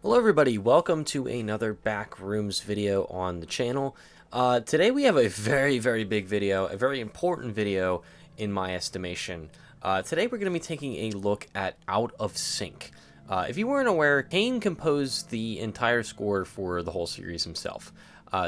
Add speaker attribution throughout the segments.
Speaker 1: Hello everybody, welcome to another Backrooms video on the channel. Today we have a very big video, a very important video in my estimation. Today we're going to be taking a look at Out of Sync. If you weren't aware, Kane composed the entire score for the whole series himself.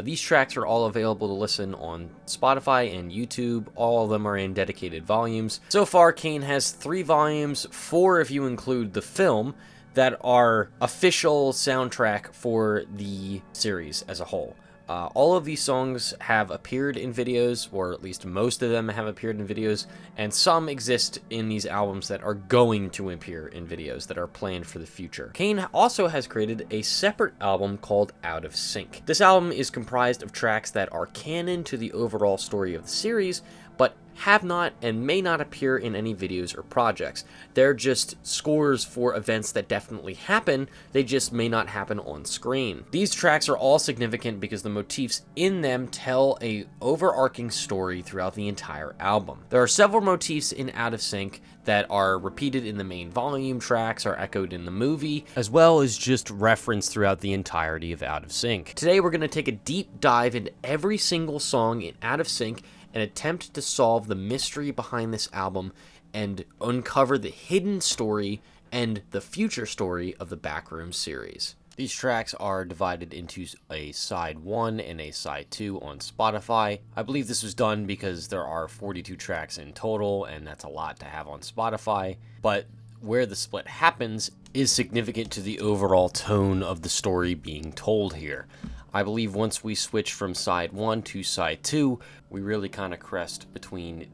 Speaker 1: These tracks are all available to listen on Spotify and YouTube. All of them are in dedicated volumes. So far, Kane has 3 volumes, 4 if you include the film, that are official soundtrack for the series as a whole. All of these songs have appeared in videos, or at least most of them have appeared in videos, and some exist in these albums that are going to appear in videos that are planned for the future. Kane also has created a separate album called Out of Sync. This album is comprised of tracks that are canon to the overall story of the series, but have not and may not appear in any videos or projects. They're just scores for events that definitely happen, they just may not happen on screen. These tracks are all significant because the motifs in them tell a overarching story throughout the entire album. There are several motifs in Out of Sync that are repeated in the main volume tracks, are echoed in the movie, as well as just referenced throughout the entirety of Out of Sync. Today we're going to take a deep dive into every single song in Out of Sync and attempt to solve the mystery behind this album and uncover the hidden story and the future story of the Backrooms series. These tracks are divided into a side 1 and a side 2 on Spotify. I believe this was done because there are 42 tracks in total, and that's a lot to have on Spotify, but where the split happens is significant to the overall tone of the story being told here. I believe once we switch from side 1 to side 2, we really kind of crest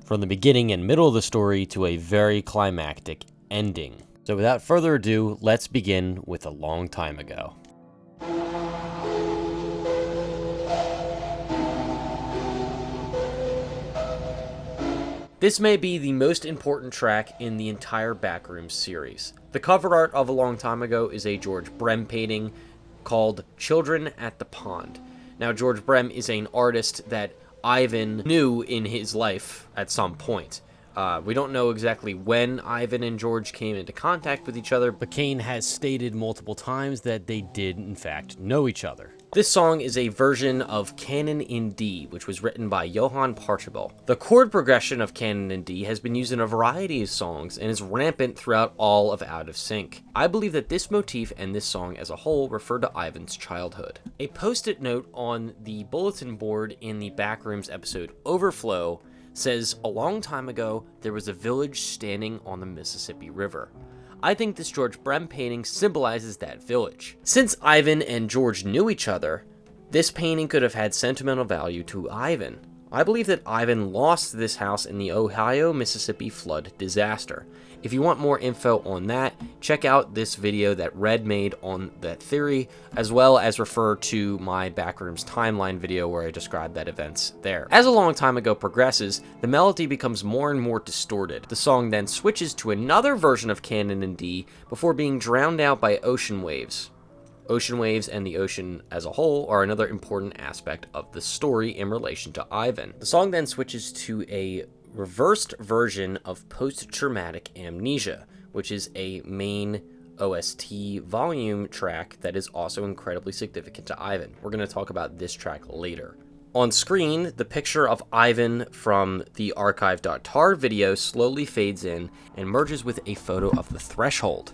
Speaker 1: from the beginning and middle of the story to a very climactic ending. So without further ado, let's begin with A Long Time Ago. This may be the most important track in the entire Backrooms series. The cover art of A Long Time Ago is a George Brem painting called Children at the Pond. Now, George Brem is an artist that Ivan knew in his life at some point. We don't know exactly when Ivan and George came into contact with each other, but Kane has stated multiple times that they did, in fact, know each other. This song is a version of Canon in D, which was written by Johann Purge. The chord progression of Canon in D has been used in a variety of songs and is rampant throughout all of Out of Sync. I believe that this motif and this song as a whole refer to Ivan's childhood. A post-it note on the bulletin board in the Backrooms episode Overflow says, "A long time ago, there was a village standing on the Mississippi River." I think this George Brem painting symbolizes that village. Since Ivan and George knew each other, this painting could have had sentimental value to Ivan. I believe that Ivan lost this house in the Ohio-Mississippi flood disaster. If you want more info on that, check out this video that Red made on that theory, as well as refer to my Backrooms timeline video where I describe that events there. As A Long Time Ago progresses, the melody becomes more and more distorted. The song then switches to another version of Canon in D before being drowned out by ocean waves. Ocean waves and the ocean as a whole are another important aspect of the story in relation to Ivan. The song then switches to a reversed version of Post-Traumatic Amnesia, which is a main OST volume track that is also incredibly significant to Ivan. We're going to talk about this track later. On screen, the picture of Ivan from the archive.tar video slowly fades in and merges with a photo of the threshold.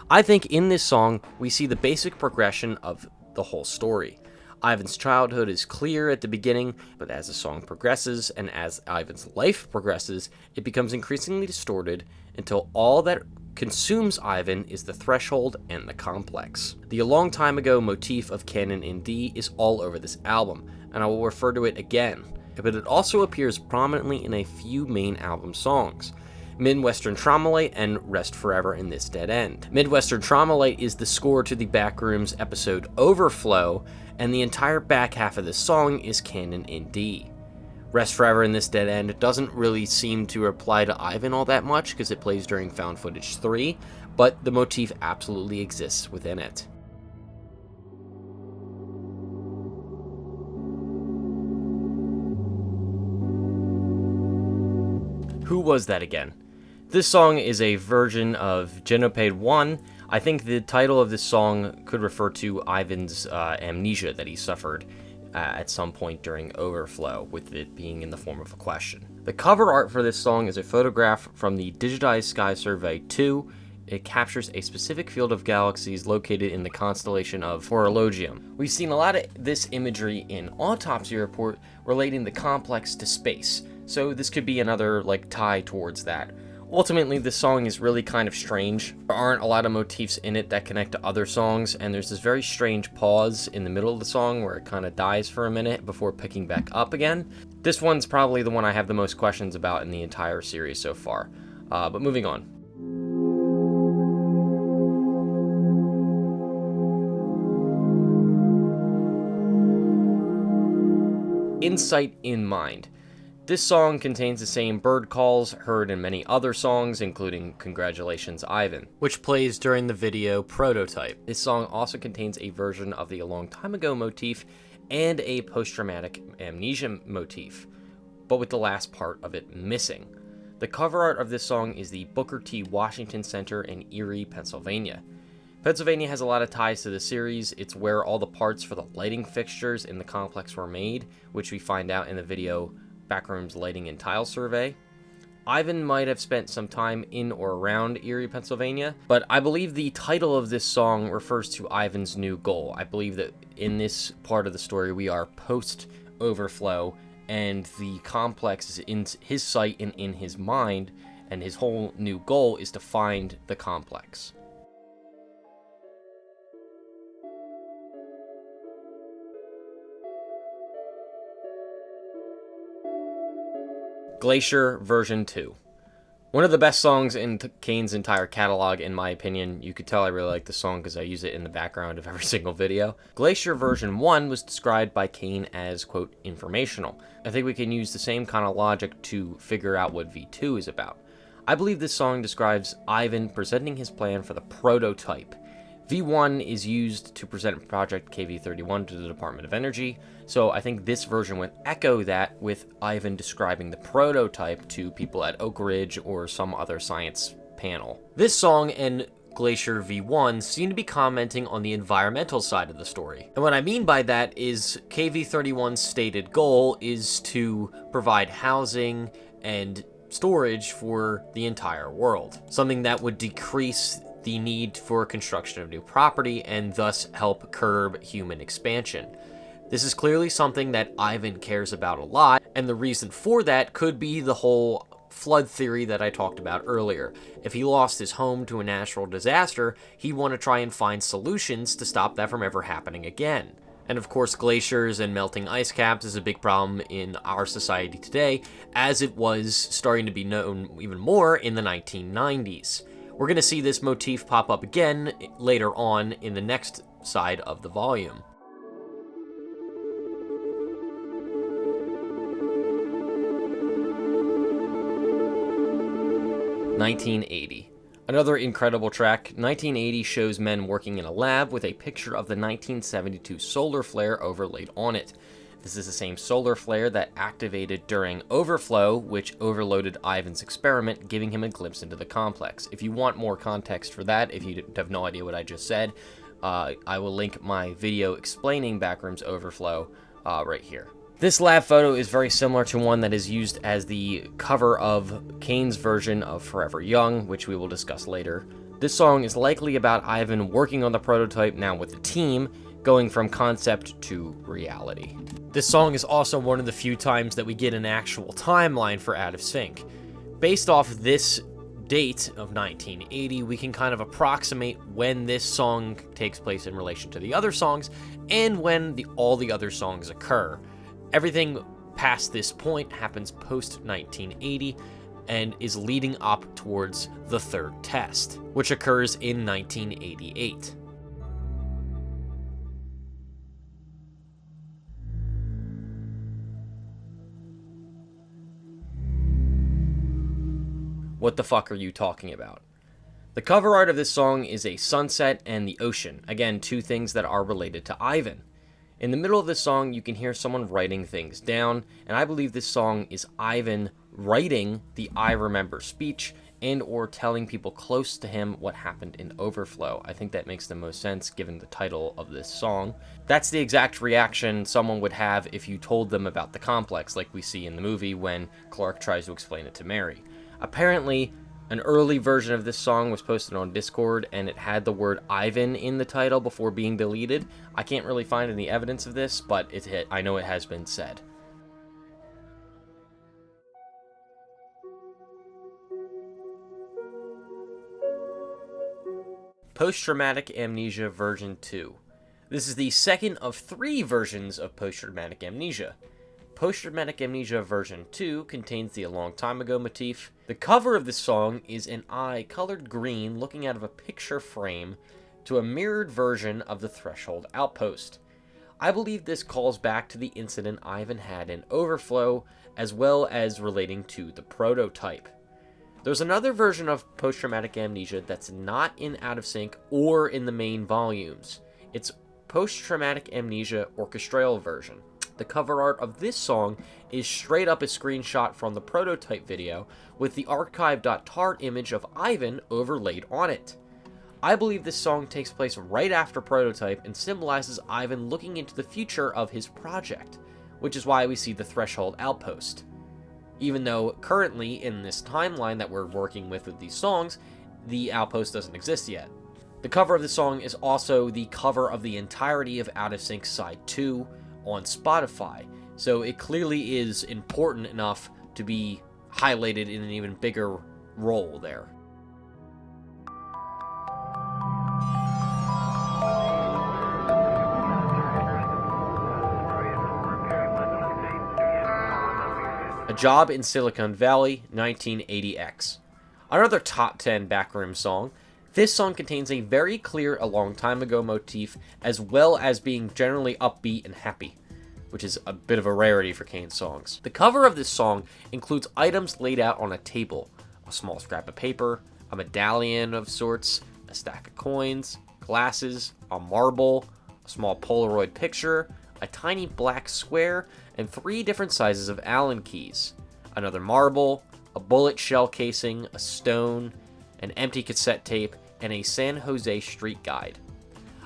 Speaker 1: I think in this song, we see the basic progression of the whole story. Ivan's childhood is clear at the beginning, but as the song progresses and as Ivan's life progresses, it becomes increasingly distorted until all that consumes Ivan is the threshold and the complex. The A Long Time Ago motif of Canon in D is all over this album, and I will refer to it again, but it also appears prominently in a few main album songs. Midwestern Traumalite and Rest Forever in This Dead End. Midwestern Traumalite is the score to the Backrooms episode Overflow, and the entire back half of this song is Canon in D. Rest Forever in This Dead End doesn't really seem to apply to Ivan all that much because it plays during Found Footage 3, but the motif absolutely exists within it. Who was that again? This song is a version of Genopade 1. I think the title of this song could refer to Ivan's amnesia that he suffered at some point during Overflow, with it being in the form of a question. The cover art for this song is a photograph from the Digitized Sky Survey 2. It captures a specific field of galaxies located in the constellation of Horologium. We've seen a lot of this imagery in Autopsy Report relating the complex to space, so this could be another tie towards that. Ultimately, this song is really kind of strange. There aren't a lot of motifs in it that connect to other songs, and there's this very strange pause in the middle of the song where it kind of dies for a minute before picking back up again. This one's probably the one I have the most questions about in the entire series so far. But moving on. Insight in Mind. This song contains the same bird calls heard in many other songs, including Congratulations, Ivan, which plays during the video Prototype. This song also contains a version of the A Long Time Ago motif and a post-traumatic amnesia motif, but with the last part of it missing. The cover art of this song is the Booker T. Washington Center in Erie, Pennsylvania. Pennsylvania has a lot of ties to the series. It's where all the parts for the lighting fixtures in the complex were made, which we find out in the video Backrooms Lighting and Tile Survey. Ivan might have spent some time in or around Erie, Pennsylvania, but I believe the title of this song refers to Ivan's new goal. I believe that in this part of the story we are post-Overflow, and the complex is in his sight and in his mind, and his whole new goal is to find the complex. Glacier version 2. One of the best songs in Kane's entire catalog, in my opinion. You could tell I really like the song because I use it in the background of every single video. Glacier version 1 was described by Kane as, quote, informational. I think we can use the same kind of logic to figure out what V2 is about. I believe this song describes Ivan presenting his plan for the prototype. V1 is used to present Project KV-31 to the Department of Energy, so I think this version would echo that, with Ivan describing the prototype to people at Oak Ridge or some other science panel. This song and Glacier V1 seem to be commenting on the environmental side of the story. And what I mean by that is KV-31's stated goal is to provide housing and storage for the entire world, something that would decrease the need for construction of new property and thus help curb human expansion. This is clearly something that Ivan cares about a lot, and the reason for that could be the whole flood theory that I talked about earlier. If he lost his home to a natural disaster, he'd want to try and find solutions to stop that from ever happening again. And of course, glaciers and melting ice caps is a big problem in our society today, as it was starting to be known even more in the 1990s. We're going to see this motif pop up again later on in the next side of the volume. "1980. Another incredible track. 1980 shows men working in a lab with a picture of the 1972 solar flare overlaid on it. This is the same solar flare that activated during Overflow, which overloaded Ivan's experiment, giving him a glimpse into the complex. If you want more context for that, if you have no idea what I just said, I will link my video explaining Backrooms Overflow right here. This lab photo is very similar to one that is used as the cover of Kane's version of Forever Young, which we will discuss later. This song is likely about Ivan working on the prototype now with the team, going from concept to reality. This song is also one of the few times that we get an actual timeline for Out of Sync. Based off this date of 1980, we can kind of approximate when this song takes place in relation to the other songs and when all the other songs occur. Everything past this point happens post-1980 and is leading up towards the third test, which occurs in 1988. What the fuck are you talking about? The cover art of this song is a sunset and the ocean. Again, two things that are related to Ivan. In the middle of this song, you can hear someone writing things down, and I believe this song is Ivan writing the I Remember speech and or telling people close to him what happened in Overflow. I think that makes the most sense given the title of this song. That's the exact reaction someone would have if you told them about the complex, like we see in the movie when Clark tries to explain it to Mary. Apparently, an early version of this song was posted on Discord, and it had the word Ivan in the title before being deleted. I can't really find any evidence of this, but I know it has been said. Post-Traumatic Amnesia version 2. This is the second of 3 versions of Post-Traumatic Amnesia. Post-Traumatic Amnesia version 2 contains the A Long Time Ago motif. The cover of this song is an eye colored green looking out of a picture frame to a mirrored version of the Threshold Outpost. I believe this calls back to the incident Ivan had in Overflow, as well as relating to the prototype. There's another version of Post-Traumatic Amnesia that's not in Out of Sync or in the main volumes. It's Post-Traumatic Amnesia Orchestral version. The cover art of this song is straight up a screenshot from the prototype video with the archive.tar image of Ivan overlaid on it. I believe this song takes place right after prototype and symbolizes Ivan looking into the future of his project, which is why we see the Threshold Outpost. Even though currently in this timeline that we're working with these songs, the Outpost doesn't exist yet. The cover of the song is also the cover of the entirety of Out of Sync Side 2 on Spotify, so it clearly is important enough to be highlighted in an even bigger role there. A Job in Silicon Valley, 1980X. Another top 10 Backrooms song. This song contains a very clear A Long Time Ago motif, as well as being generally upbeat and happy, which is a bit of a rarity for Kane's songs. The cover of this song includes items laid out on a table: a small scrap of paper, a medallion of sorts, a stack of coins, glasses, a marble, a small Polaroid picture, a tiny black square, and 3 different sizes of Allen keys, another marble, a bullet shell casing, a stone, an empty cassette tape, and a San Jose street guide.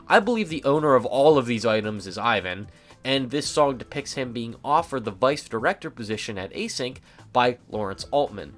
Speaker 1: I believe the owner of all of these items is Ivan, and this song depicts him being offered the vice director position at Async by Lawrence Altman.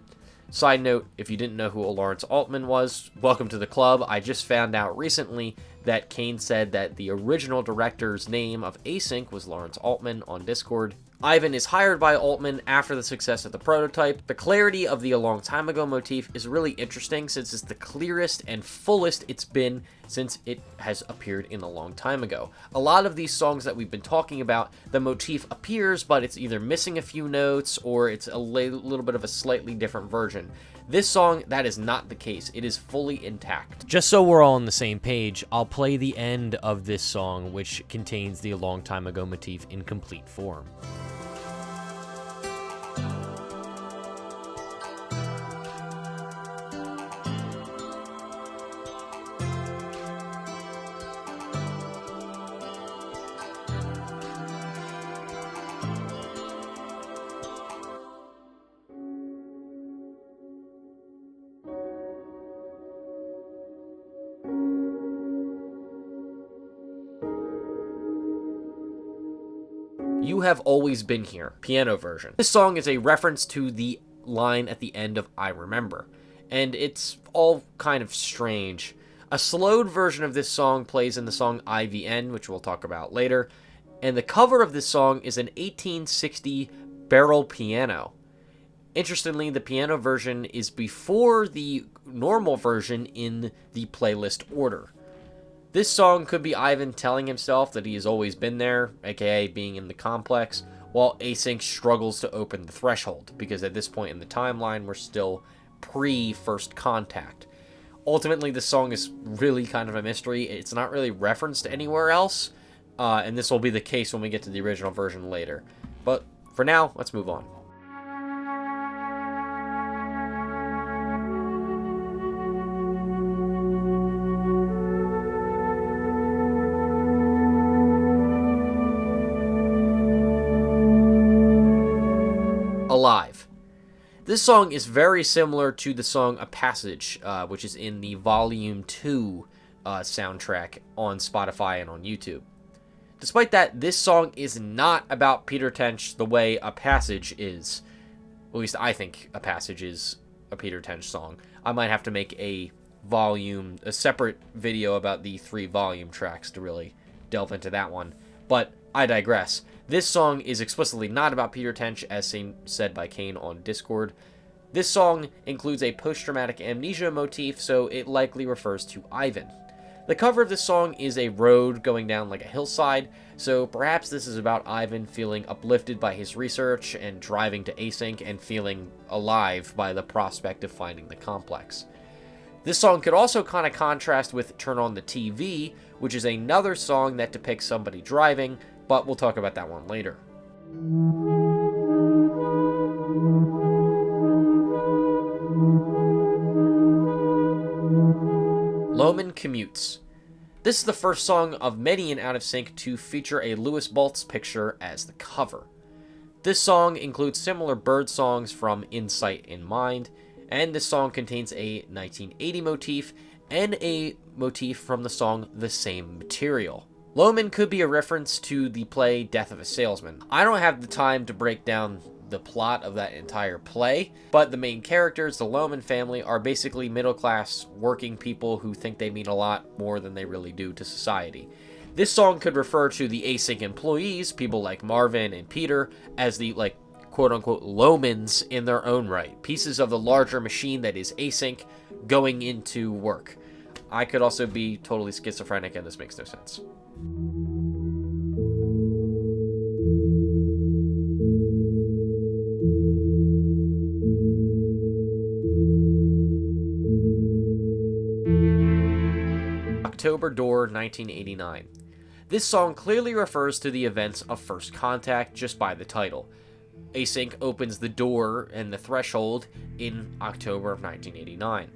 Speaker 1: Side note, if you didn't know who Lawrence Altman was, welcome to the club. I just found out recently that Kane said that the original director's name of Async was Lawrence Altman on Discord. Ivan is hired by Altman after the success of the prototype. The clarity of the A Long Time Ago motif is really interesting since it's the clearest and fullest it's been since it has appeared in a long time ago. A lot of these songs that we've been talking about, the motif appears, but it's either missing a few notes or it's a little bit of a slightly different version. This song, that is not the case. It is fully intact. Just so we're all on the same page, I'll play the end of this song, which contains the A Long Time Ago motif in complete form. You Have Always Been Here, piano version. This song is a reference to the line at the end of I Remember, and it's all kind of strange. A slowed version of this song plays in the song IVN, which we'll talk about later, and the cover of this song is an 1860 barrel piano. Interestingly, the piano version is before the normal version in the playlist order. This song could be Ivan telling himself that he has always been there, aka being in the complex, while Async struggles to open the threshold, because at this point in the timeline, we're still pre-first contact. Ultimately, this song is really kind of a mystery. It's not really referenced anywhere else, and this will be the case when we get to the original version later. But for now, let's move on. Alive. This song is very similar to the song A Passage, which is in the Volume 2 soundtrack on Spotify and on YouTube. Despite that, this song is not about Peter Tench the way A Passage is. At least I think A Passage is a Peter Tench song. I might have to make a separate video about the 3 volume tracks to really delve into that one. But I digress. This song is explicitly not about Peter Tench, as said by Kane on Discord. This song includes a post-traumatic amnesia motif, so it likely refers to Ivan. The cover of this song is a road going down like a hillside, so perhaps this is about Ivan feeling uplifted by his research and driving to Async and feeling alive by the prospect of finding the complex. This song could also kind of contrast with Turn on the TV, which is another song that depicts somebody driving, but we'll talk about that one later. Loman Commutes. This is the first song of many in Out of Sync to feature a Louis Baltz picture as the cover. This song includes similar bird songs from Insight in Mind, and this song contains a 1980 motif and a motif from the song The Same Material. Loman could be a reference to the play Death of a Salesman. I don't have the time to break down the plot of that entire play, but the main characters, the Loman family, are basically middle-class working people who think they mean a lot more than they really do to society. This song could refer to the Async employees, people like Marvin and Peter, as the, quote-unquote, Lomans in their own right, pieces of the larger machine that is Async going into work. I could also be totally schizophrenic, and this makes no sense. October Door, 1989. This song clearly refers to the events of First Contact just by the title. Async opens the door and the threshold in October of 1989.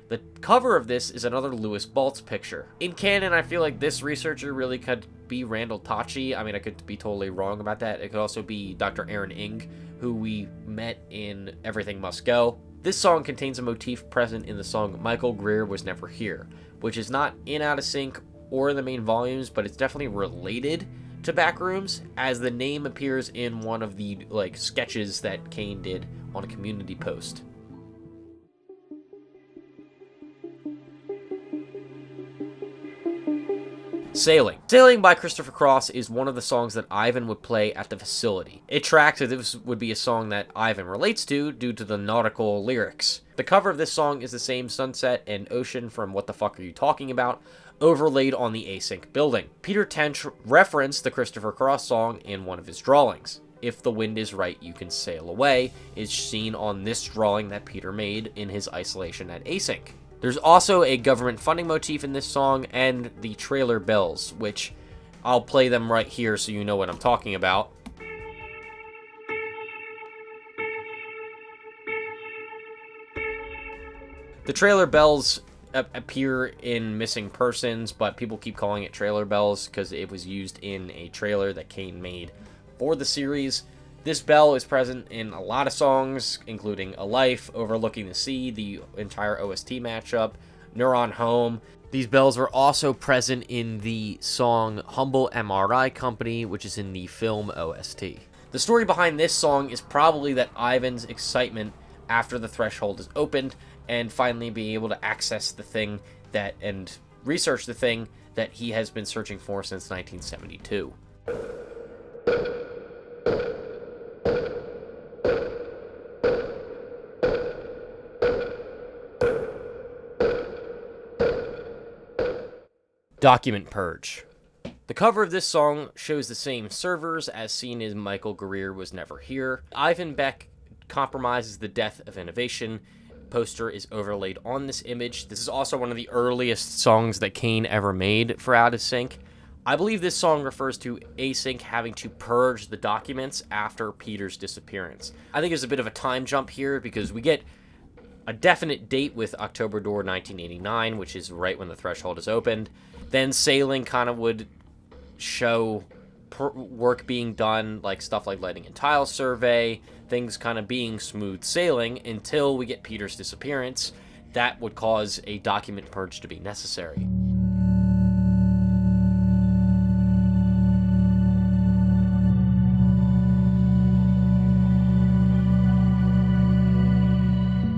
Speaker 1: The cover of this is another Louis Baltz picture. In canon, I feel like this researcher really could be Randall Tachi. I mean, I could be totally wrong about that. It could also be Dr. Aaron Ing, who we met in Everything Must Go. This song contains a motif present in the song Michael Greer Was Never Here, which is not in Out of Sync or in the main volumes, but it's definitely related to Backrooms, as the name appears in one of the sketches that Kane did on a community post. Sailing. Sailing by Christopher Cross is one of the songs that Ivan would play at the facility. It tracks that this would be a song that Ivan relates to due to the nautical lyrics. The cover of this song is the same sunset and ocean from What the Fuck Are You Talking About, overlaid on the Async building. Peter Tench referenced the Christopher Cross song in one of his drawings. If the wind is right, you can sail away is seen on this drawing that Peter made in his isolation at Async. There's also a government funding motif in this song and the trailer bells, which I'll play them right here so you know what I'm talking about. The trailer bells appear in Missing Persons, but people keep calling it trailer bells because it was used in a trailer that Kane made for the series. This bell is present in a lot of songs, including A Life, Overlooking the Sea, the entire OST matchup, Neuron Home. These bells were also present in the song Humble MRI Company, which is in the film OST. The story behind this song is probably that Ivan's excitement after the threshold is opened and finally being able to access the thing and research the thing that he has been searching for since 1972. Document Purge. The cover of this song shows the same servers as seen in Michael Greer Was Never Here. Ivan Beck compromises the death of innovation. Poster is overlaid on this image. This is also one of the earliest songs that Kane ever made for Out of Sync. I believe this song refers to Async having to purge the documents after Peter's disappearance. I think there's a bit of a time jump here because we get a definite date with October Door 1989, which is right when the threshold is opened. Then Sailing kind of would show work being done, like stuff like lighting and tile survey, things kind of being smooth sailing until we get Peter's disappearance. That would cause a document purge to be necessary.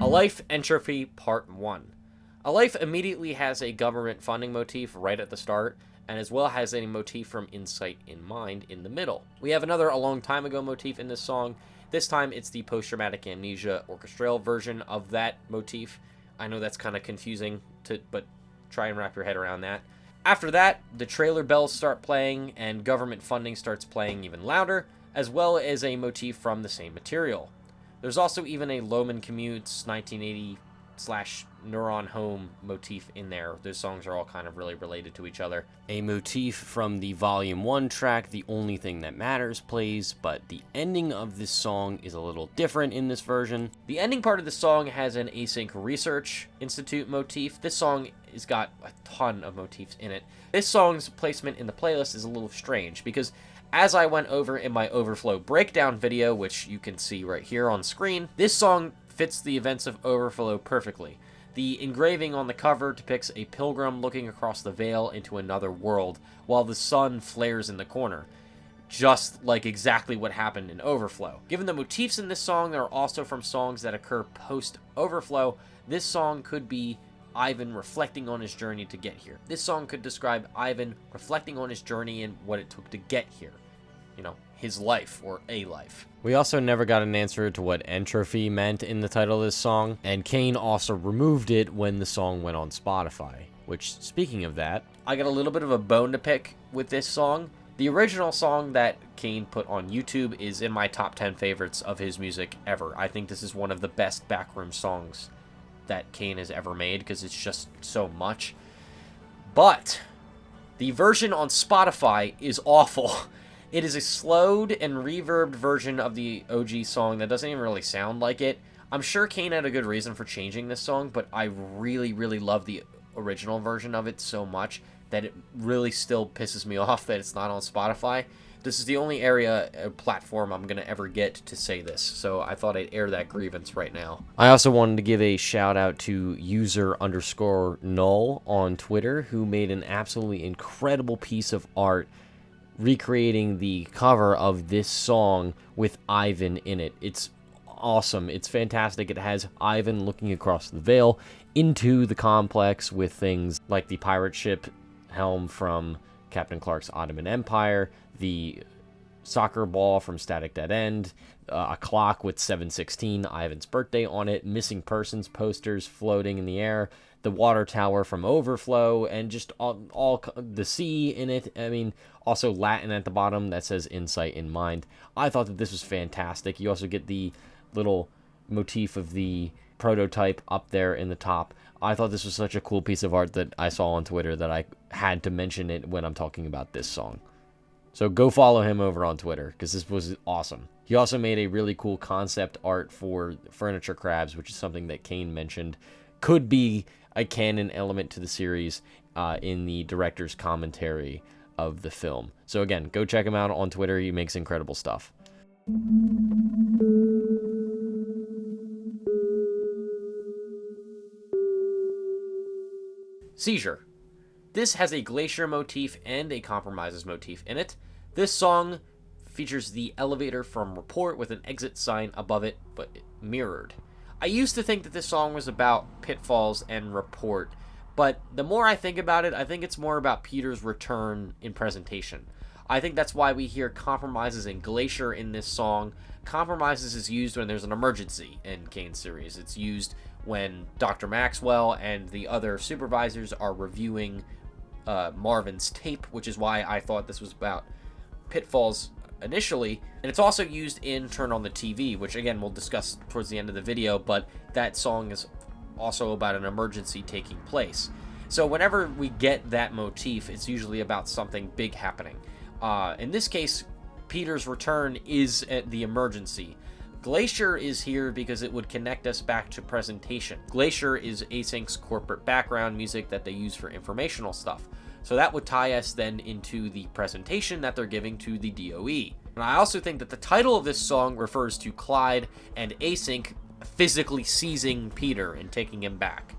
Speaker 1: A Life, Entropy, Part 1. A Life immediately has a government funding motif right at the start, and as well has a motif from Insight in Mind in the middle. We have another A Long Time Ago motif in this song. This time it's the post-traumatic amnesia orchestral version of that motif. I know that's kind of confusing, but try and wrap your head around that. After that, the trailer bells start playing, and government funding starts playing even louder, as well as a motif from the same material. There's also even a Loman Commutes 1980 / Neuron Home motif in there. Those songs are all kind of really related to each other. A motif from the Volume 1 track, The Only Thing That Matters, plays, but the ending of this song is a little different in this version. The ending part of the song has an Async Research Institute motif. This song has got a ton of motifs in it. This song's placement in the playlist is a little strange because as I went over in my Overflow breakdown video, which you can see right here on screen, this song fits the events of Overflow perfectly. The engraving on the cover depicts a pilgrim looking across the veil into another world, while the sun flares in the corner, just like exactly what happened in Overflow. Given the motifs in this song are also from songs that occur post-Overflow, this song could be Ivan reflecting on his journey to get here. This song could describe Ivan reflecting on his journey and what it took to get here. You know, his life, or a life. We also never got an answer to what entropy meant in the title of this song, and Kane also removed it when the song went on Spotify. Which, speaking of that, I got a little bit of a bone to pick with this song. The original song that Kane put on YouTube is in my top 10 favorites of his music ever. I think this is one of the best Backrooms songs that Kane has ever made because it's just so much. But the version on Spotify is awful. It is a slowed and reverbed version of the OG song that doesn't even really sound like it. I'm sure Kane had a good reason for changing this song, but I really, really love the original version of it so much that it really still pisses me off that it's not on Spotify. This is the only platform I'm going to ever get to say this, so I thought I'd air that grievance right now. I also wanted to give a shout out to user_null on Twitter, who made an absolutely incredible piece of art recreating the cover of this song with Ivan in it. It's awesome. It's fantastic. It has Ivan looking across the veil into the complex with things like the pirate ship helm from Captain Clark's Ottoman Empire, the soccer ball from Static Dead End, a clock with 7/16, Ivan's birthday on it, missing persons posters floating in the air, the water tower from Overflow, and just all the sea in it. I mean, also Latin at the bottom that says Insight in Mind. I thought that this was fantastic. You also get the little motif of the prototype up there in the top. I thought this was such a cool piece of art that I saw on Twitter that I had to mention it when I'm talking about this song. So go follow him over on Twitter, because this was awesome. He also made a really cool concept art for Furniture Crabs, which is something that Kane mentioned could be a canon element to the series in the director's commentary of the film. So again, go check him out on Twitter. He makes incredible stuff. Seizure. This has a Glacier motif and a Compromises motif in it. This song features the elevator from Report with an exit sign above it, but mirrored. I used to think that this song was about Pitfalls and Report, but the more I think about it, I think it's more about Peter's return in presentation. I think that's why we hear Compromises and Glacier in this song. Compromises is used when there's an emergency in Kane's series. It's used when Dr. Maxwell and the other supervisors are reviewing Marvin's tape, which is why I thought this was about Pitfalls initially. And it's also used in Turn on the TV, which again we'll discuss towards the end of the video, but that song is also about an emergency taking place. So whenever we get that motif, it's usually about something big happening. In this case, Peter's return is at the emergency. Glacier is here because it would connect us back to presentation. Glacier is Async's corporate background music that they use for informational stuff. So that would tie us then into the presentation that they're giving to the DOE. And I also think that the title of this song refers to Clyde and Async physically seizing Peter and taking him back.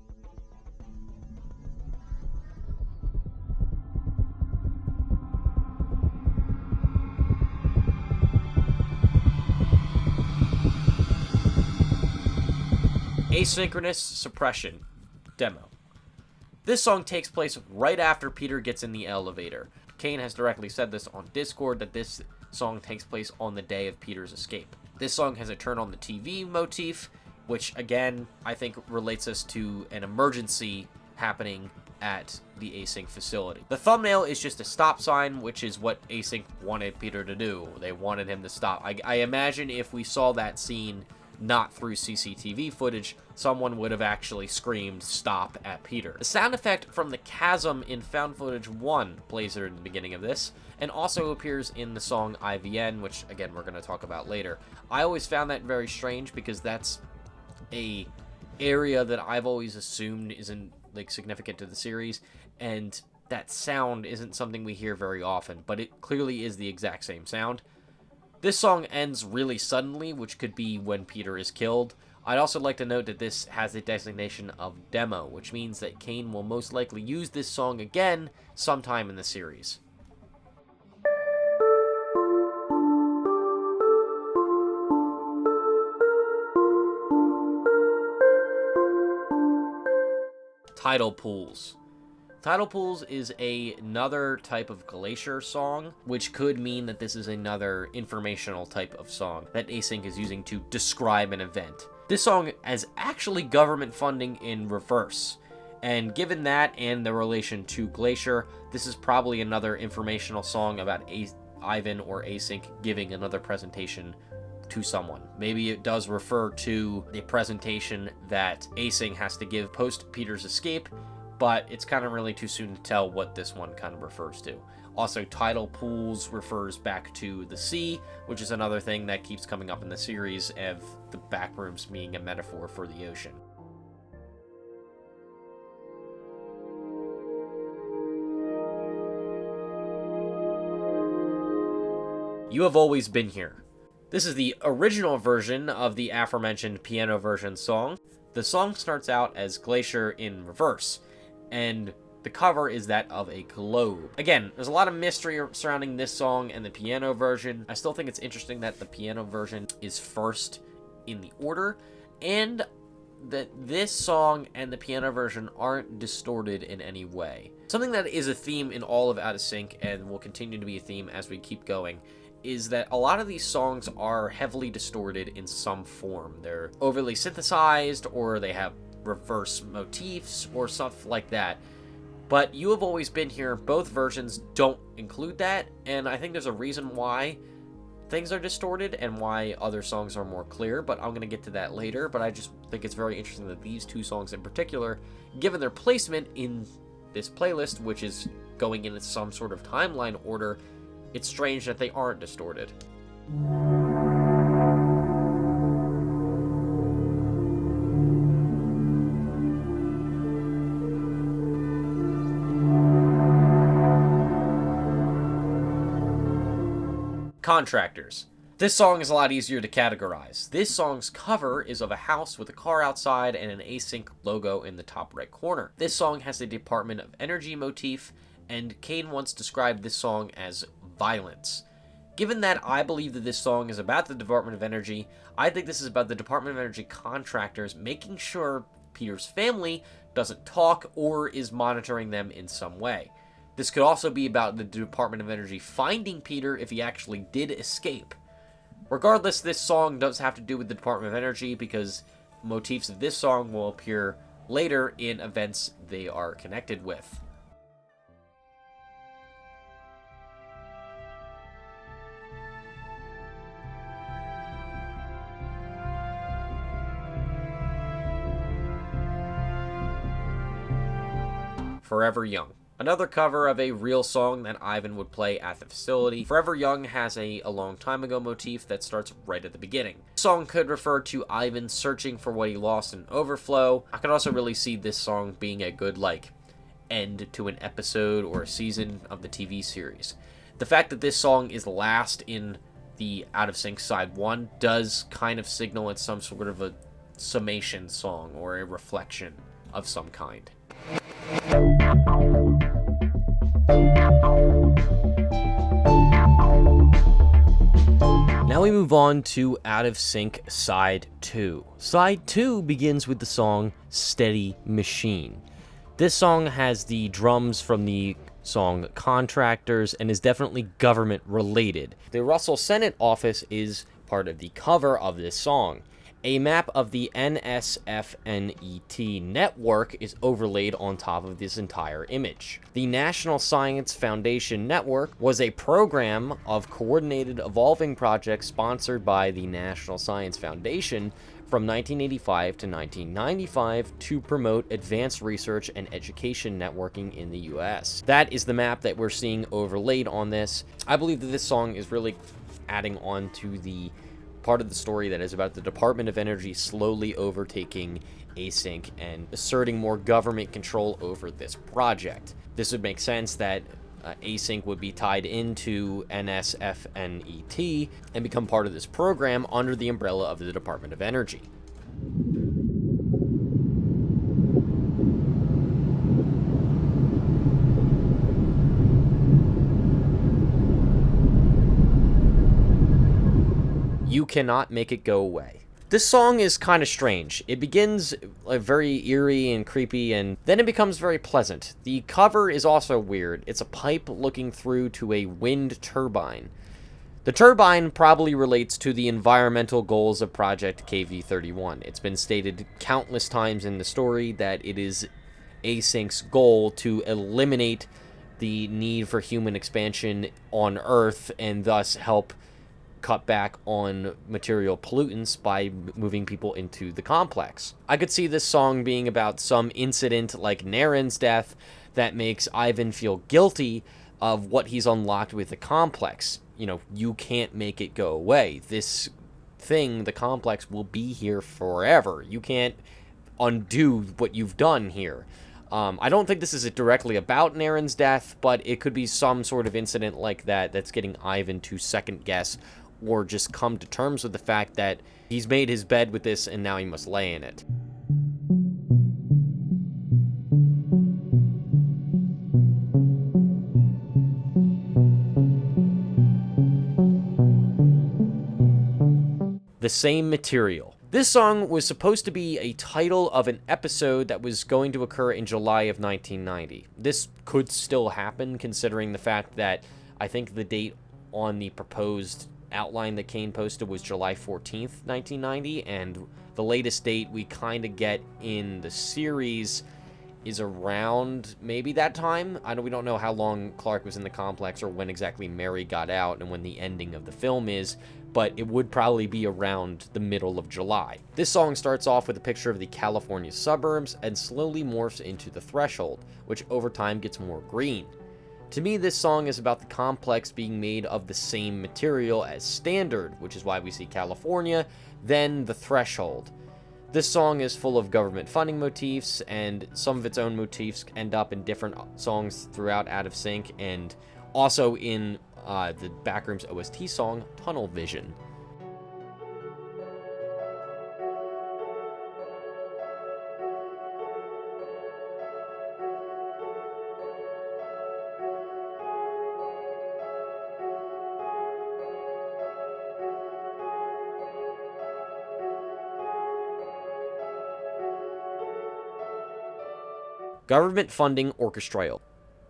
Speaker 1: Asynchronous Suppression demo. This song takes place right after Peter gets in the elevator. Kane has directly said this on Discord, that this song takes place on the day of Peter's escape. This song has a turn on the TV motif, which again, I think relates us to an emergency happening at the Async facility. The thumbnail is just a stop sign, which is what Async wanted Peter to do. They wanted him to stop. I imagine if we saw that scene not through CCTV footage, someone would have actually screamed stop at Peter. The sound effect from the chasm in Found Footage 1 plays at the beginning of this, and also appears in the song IVN, which again we're going to talk about later. I always found that very strange because that's a area that I've always assumed isn't like significant to the series, and that sound isn't something we hear very often, but it clearly is the exact same sound. This song ends really suddenly, which could be when Peter is killed. I'd also like to note that this has the designation of demo, which means that Kane will most likely use this song again sometime in the series. Tidal Pools. Tidal Pools is another type of Glacier song, which could mean that this is another informational type of song that Async is using to describe an event. This song has actually government funding in reverse, and given that and the relation to Glacier, this is probably another informational song about Ivan or Async giving another presentation to someone. Maybe it does refer to the presentation that Async has to give post Peter's escape, but it's kind of really too soon to tell what this one kind of refers to. Also, Tidal Pools refers back to the sea, which is another thing that keeps coming up in the series of the Backrooms being a metaphor for the ocean. You Have Always Been Here. This is the original version of the aforementioned piano version song. The song starts out as Glacier in reverse, and the cover is that of a globe. Again, there's a lot of mystery surrounding this song and the piano version. I still think it's interesting that the piano version is first in the order, and that this song and the piano version aren't distorted in any way. Something that is a theme in all of Out of Sync, and will continue to be a theme as we keep going, is that a lot of these songs are heavily distorted in some form. They're overly synthesized, or they have reverse motifs, or stuff like that. But You Have Always Been Here, both versions don't include that, and I think there's a reason why things are distorted and why other songs are more clear, but I'm going to get to that later. But I just think it's very interesting that these two songs in particular, given their placement in this playlist, which is going in some sort of timeline order, it's strange that they aren't distorted. Contractors. This song is a lot easier to categorize. This song's cover is of a house with a car outside and an Async logo in the top right corner. This song has a Department of Energy motif, and Kane once described this song as violence. Given that I believe that this song is about the Department of Energy, I think this is about the Department of Energy contractors making sure Peter's family doesn't talk or is monitoring them in some way. This could also be about the Department of Energy finding Peter if he actually did escape. Regardless, this song does have to do with the Department of Energy because motifs of this song will appear later in events they are connected with. Forever Young. Another cover of a real song that Ivan would play at the facility. Forever Young has a long time ago motif that starts right at the beginning. This song could refer to Ivan searching for what he lost in Overflow. I could also really see this song being a good, end to an episode or a season of the TV series. The fact that this song is last in the Out of Sync side 1 does kind of signal it's some sort of a summation song or a reflection of some kind. Now we move on to Out of Sync Side 2. Side 2 begins with the song Steady Machine. This song has the drums from the song Contractors and is definitely government related. The Russell Senate office is part of the cover of this song. A map of the NSFNET network is overlaid on top of this entire image. The National Science Foundation Network was a program of coordinated evolving projects sponsored by the National Science Foundation from 1985 to 1995 to promote advanced research and education networking in the US. That is the map that we're seeing overlaid on this. I believe that this song is really adding on to the part of the story that is about the Department of Energy slowly overtaking Async and asserting more government control over this project. This would make sense that Async would be tied into NSFNET and become part of this program under the umbrella of the Department of Energy. You Cannot Make It Go Away. This song is kind of strange. It begins very eerie and creepy, and then it becomes very pleasant. The cover is also weird. It's a pipe looking through to a wind turbine. The turbine probably relates to the environmental goals of Project KV-31. It's been stated countless times in the story that it is Async's goal to eliminate the need for human expansion on Earth and thus help cut back on material pollutants by moving people into the complex. I could see this song being about some incident like Naren's death that makes Ivan feel guilty of what he's unlocked with the complex. You know, you can't make it go away. This thing, the complex, will be here forever. You can't undo what you've done here. I don't think this is directly about Naren's death, but it could be some sort of incident like that that's getting Ivan to second guess or just come to terms with the fact that he's made his bed with this and now he must lay in it. The Same Material. This song was supposed to be a title of an episode that was going to occur in July of 1990. This could still happen considering the fact that I think the date on the proposed outline that Kane posted was July 14th, 1990, and the latest date we kind of get in the series is around maybe that time. We don't know how long Clark was in the complex or when exactly Mary got out and when the ending of the film is, but it would probably be around the middle of July. This song starts off with a picture of the California suburbs and slowly morphs into the Threshold, which over time gets more green. To me, this song is about the complex being made of the same material as Standard, which is why we see California, then the Threshold. This song is full of government funding motifs, and some of its own motifs end up in different songs throughout Out of Sync, and also in the Backrooms OST song, Tunnel Vision. Government funding Orchestral.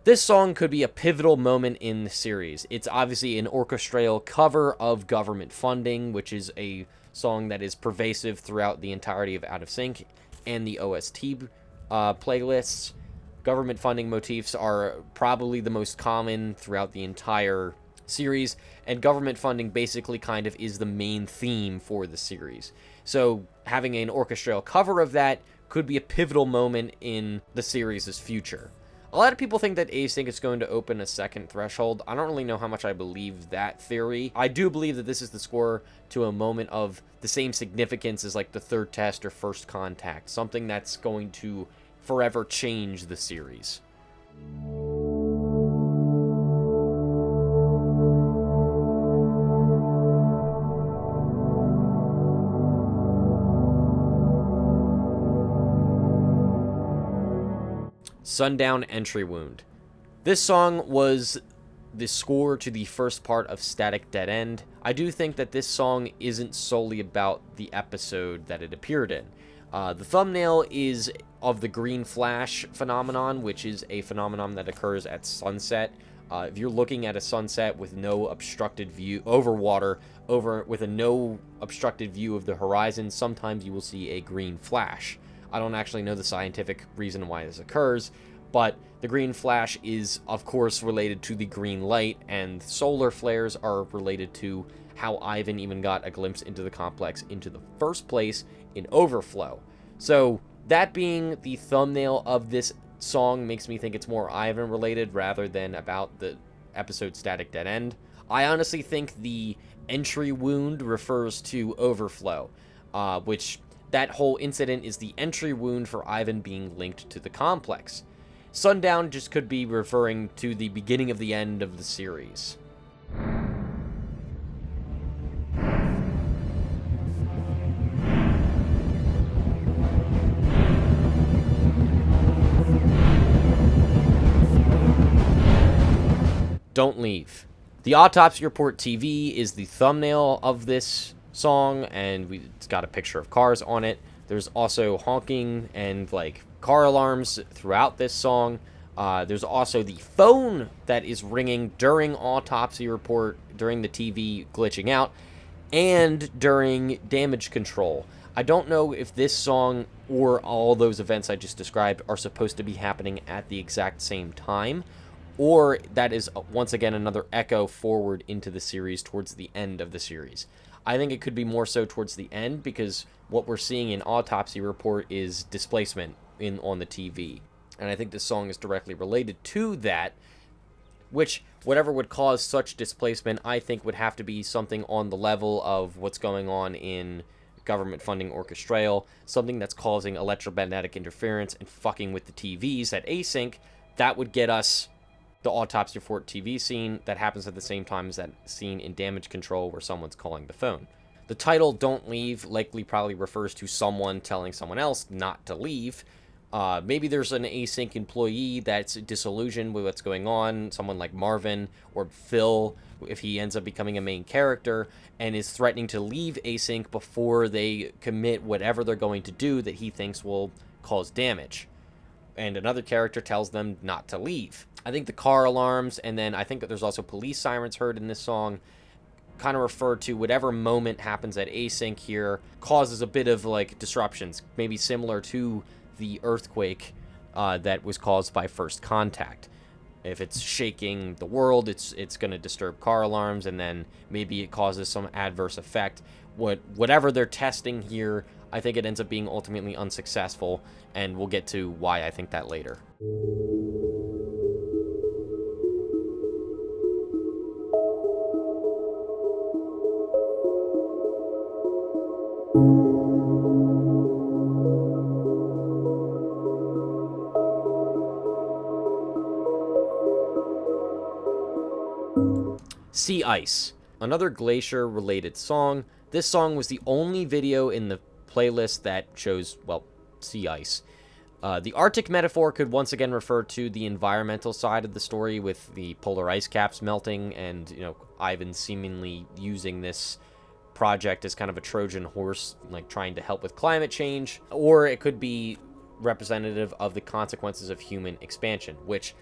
Speaker 1: This song could be a pivotal moment in the series. It's obviously an orchestral cover of Government Funding, which is a song that is pervasive throughout the entirety of Out of Sync and the OST playlists. Government funding motifs are probably the most common throughout the entire series, and government funding basically kind of is the main theme for the series. So having an orchestral cover of that could be a pivotal moment in the series' future. A lot of people think that Async is going to open a second Threshold. I don't really know how much I believe that theory. I do believe that this is the score to a moment of the same significance as like the Third Test or First Contact, something that's going to forever change the series. Sundown Entry Wound. This song was the score to the first part of Static Dead End. I do think that this song isn't solely about the episode that it appeared in. The thumbnail is of the green flash phenomenon, which is a phenomenon that occurs at sunset. If you're looking at a sunset with no obstructed view over water, with a no obstructed view of the horizon, sometimes you will see a green flash. I don't actually know the scientific reason why this occurs, but the green flash is, of course, related to the green light, and solar flares are related to how Ivan even got a glimpse into the complex into the first place in Overflow. So, that being the thumbnail of this song makes me think it's more Ivan related rather than about the episode Static Dead End. I honestly think the entry wound refers to Overflow, which that whole incident is the entry wound for Ivan being linked to the complex. Sundown just could be referring to the beginning of the end of the series. Don't Leave. The Autopsy Report TV is the thumbnail of this song, and it's got a picture of cars on it. There's also honking and car alarms throughout this song. There's also the phone that is ringing during Autopsy Report, during the TV glitching out, and during Damage Control. I don't know if this song or all those events I just described are supposed to be happening at the exact same time, or that is once again another echo forward into the series towards the end of the series. I think it could be more so towards the end, because what we're seeing in Autopsy Report is displacement on the TV. And I think this song is directly related to that, which, whatever would cause such displacement, I think would have to be something on the level of what's going on in government funding Orchestral, something that's causing electromagnetic interference and fucking with the TVs at async. That would get us the Autopsy Report TV scene that happens at the same time as that scene in Damage Control where someone's calling the phone. The title, Don't Leave, likely probably refers to someone telling someone else not to leave. Maybe there's an async employee that's disillusioned with what's going on, someone like Marvin or Phil, if he ends up becoming a main character, and is threatening to leave async before they commit whatever they're going to do that he thinks will cause damage. And another character tells them not to leave. I think the car alarms, and then I think that there's also police sirens heard in this song, kind of refer to whatever moment happens at async here causes a bit of disruptions, maybe similar to the earthquake that was caused by First Contact. If it's shaking the world, it's going to disturb car alarms, and then maybe it causes some adverse effect. Whatever they're testing here, I think it ends up being ultimately unsuccessful, and we'll get to why I think that later. Sea Ice, another Glacier-related song. This song was the only video in the playlist that shows, sea ice. The Arctic metaphor could once again refer to the environmental side of the story with the polar ice caps melting and, Ivan seemingly using this project as kind of a Trojan horse, trying to help with climate change. Or it could be representative of the consequences of human expansion, which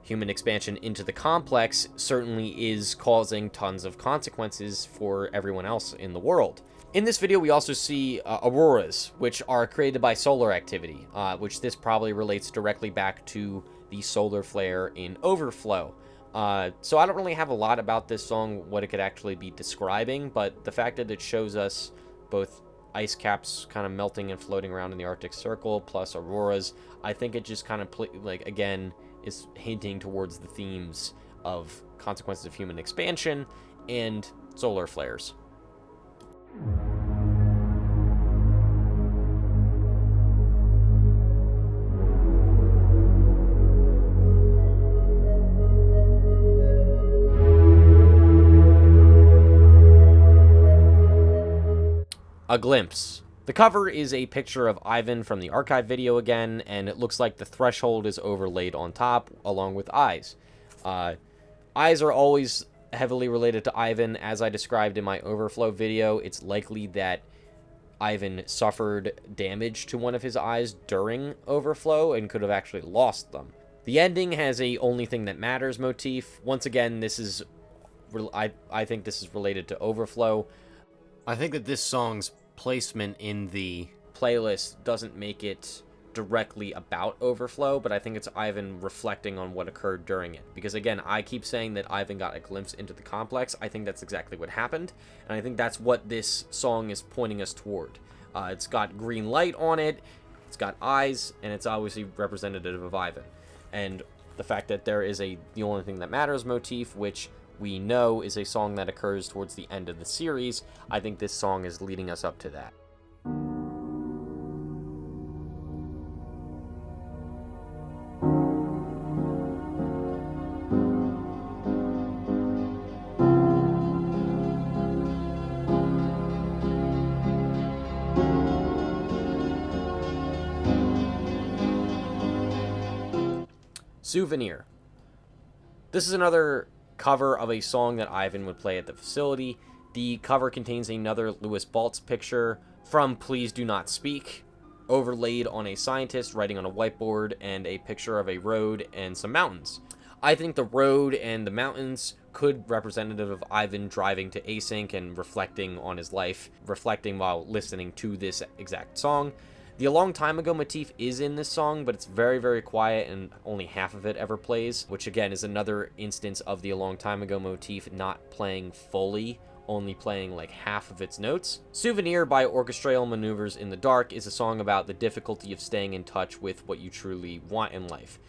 Speaker 1: human expansion into the complex certainly is causing tons of consequences for everyone else in the world. In this video, we also see auroras, which are created by solar activity, which this probably relates directly back to the solar flare in Overflow. So I don't really have a lot about this song, what it could actually be describing, but the fact that it shows us both ice caps kind of melting and floating around in the Arctic Circle, plus auroras, I think it just kind of, again, is hinting towards the themes of consequences of human expansion and solar flares. A Glimpse. The cover is a picture of Ivan from the archive video again, and it looks like the threshold is overlaid on top, along with eyes. Eyes are always heavily related to Ivan. As I described in my Overflow video, it's likely that Ivan suffered damage to one of his eyes during Overflow and could have actually lost them. The ending has a Only Thing That Matters motif. Once again, this is... I think this is related to Overflow. I think that this song's placement in the playlist doesn't make it directly about Overflow, but I think it's Ivan reflecting on what occurred during it. Because again, I keep saying that Ivan got a glimpse into the complex. I think that's exactly what happened, and I think that's what this song is pointing us toward. It's got green light on it, it's got eyes, and it's obviously representative of Ivan. And the fact that there is The Only Thing That Matters motif, which we know is a song that occurs towards the end of the series, I think this song is leading us up to that. Souvenir. This is another cover of a song that Ivan would play at the facility. The cover contains another Louis Baltz picture from Please Do Not Speak, overlaid on a scientist writing on a whiteboard, and a picture of a road and some mountains. I think the road and the mountains could representative of Ivan driving to Async and reflecting on his life, reflecting while listening to this exact song. The A Long Time Ago motif is in this song, but it's very, very quiet, and only half of it ever plays, which again is another instance of the A Long Time Ago motif not playing fully, only playing like half of its notes. Souvenir by Orchestral Maneuvers in the Dark is a song about the difficulty of staying in touch with what you truly want in life,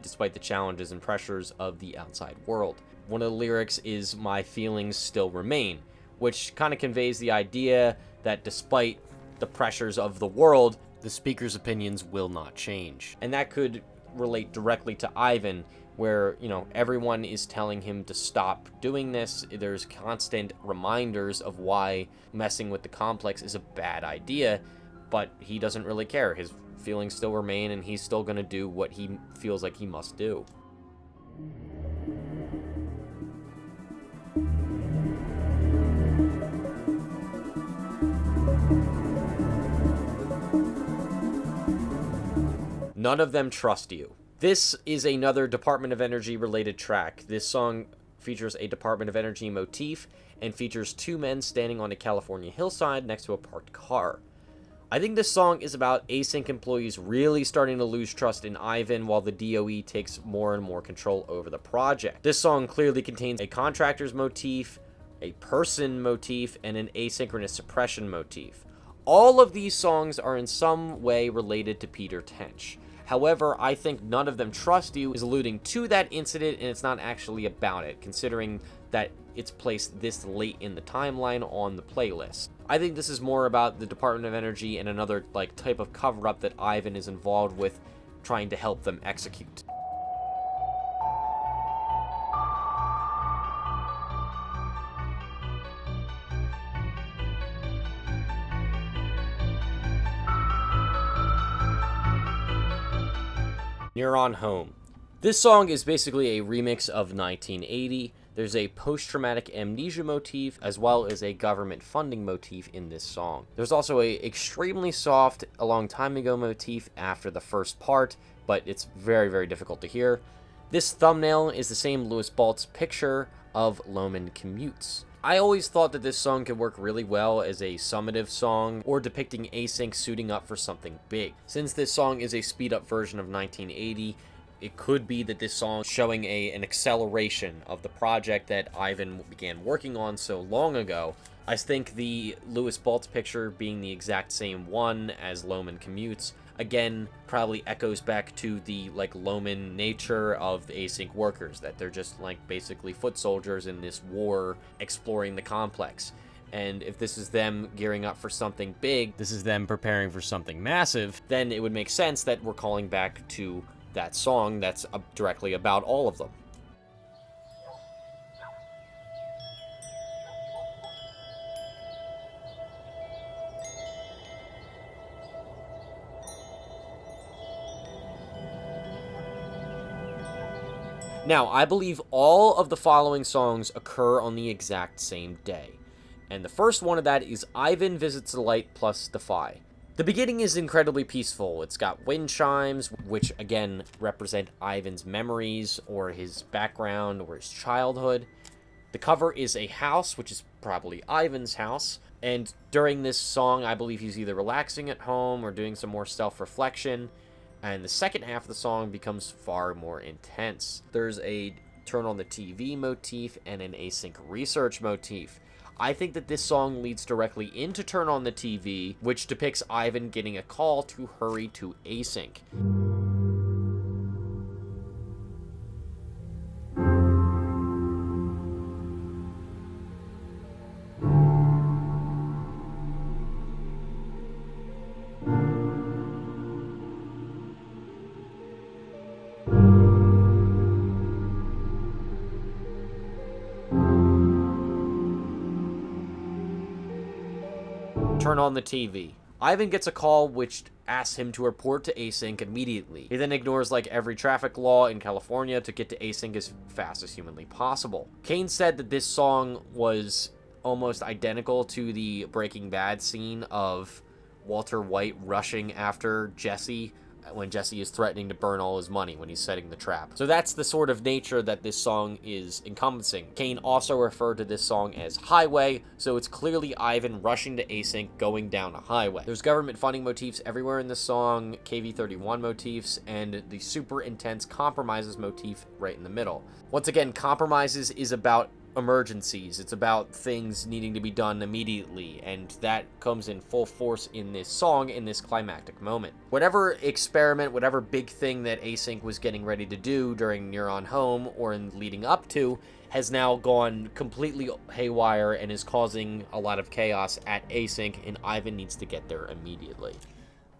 Speaker 1: despite the challenges and pressures of the outside world. One of the lyrics is "My feelings still remain," which kind of conveys the idea that despite the pressures of the world, the speaker's opinions will not change. And that could relate directly to Ivan, where, everyone is telling him to stop doing this. There's constant reminders of why messing with the complex is a bad idea, but he doesn't really care. His feelings still remain, and he's still going to do what he feels like he must do. None of Them Trust You. This is another Department of Energy related track. This song features a Department of Energy motif and features two men standing on a California hillside next to a parked car. I think this song is about Async employees really starting to lose trust in Ivan while the DOE takes more and more control over the project. This song clearly contains a Contractors motif, a Person motif, and an Asynchronous Suppression motif. All of these songs are in some way related to Peter Tench. However, I think None of Them Trust You is alluding to that incident, and it's not actually about it, considering that it's placed this late in the timeline on the playlist. I think this is more about the Department of Energy and another type of cover-up that Ivan is involved with, trying to help them execute. Neuron Home. This song is basically a remix of 1980. There's a post-traumatic amnesia motif as well as a government funding motif in this song. There's also a extremely soft A Long Time Ago motif after the first part, but it's very, very difficult to hear. This thumbnail is the same Louis Baltz picture of Loman Commutes. I always thought that this song could work really well as a summative song or depicting Async suiting up for something big. Since this song is a speed-up version of 1980, it could be that this song is showing an acceleration of the project that Ivan began working on so long ago. I think the Louis Baltz picture being the exact same one as Loman Commutes, again, probably echoes back to the Loman nature of the Async workers, that they're just basically foot soldiers in this war exploring the complex. And if this is them gearing up for something big, this is them preparing for something massive, then it would make sense that we're calling back to that song that's directly about all of them. Now, I believe all of the following songs occur on the exact same day. And the first one of that is Ivan Visits the Light plus Defy. The beginning is incredibly peaceful. It's got wind chimes, which again represent Ivan's memories or his background or his childhood. The cover is a house, which is probably Ivan's house. And during this song, I believe he's either relaxing at home or doing some more self-reflection. And the second half of the song becomes far more intense. There's a turn on the TV motif and an async research motif. I think that this song leads directly into Turn on the TV, which depicts Ivan getting a call to hurry to async. Turn on the TV. Ivan gets a call which asks him to report to async immediately. He then ignores like every traffic law in California to get to async as fast as humanly possible. Kane said that this song was almost identical to the Breaking Bad scene of Walter White rushing after Jesse when Jesse is threatening to burn all his money when he's setting the trap. So that's the sort of nature that this song is encompassing. Kane also referred to this song as Highway, so it's clearly Ivan rushing to async going down a highway. There's government funding motifs everywhere in this song, KV-31 motifs, and the super intense Compromises motif right in the middle. Once again, Compromises is about emergencies. It's about things needing to be done immediately, and that comes in full force in this song in this climactic moment. Whatever experiment, whatever big thing that Async was getting ready to do during Neuron Home or in leading up to has now gone completely haywire and is causing a lot of chaos at Async, and Ivan needs to get there immediately.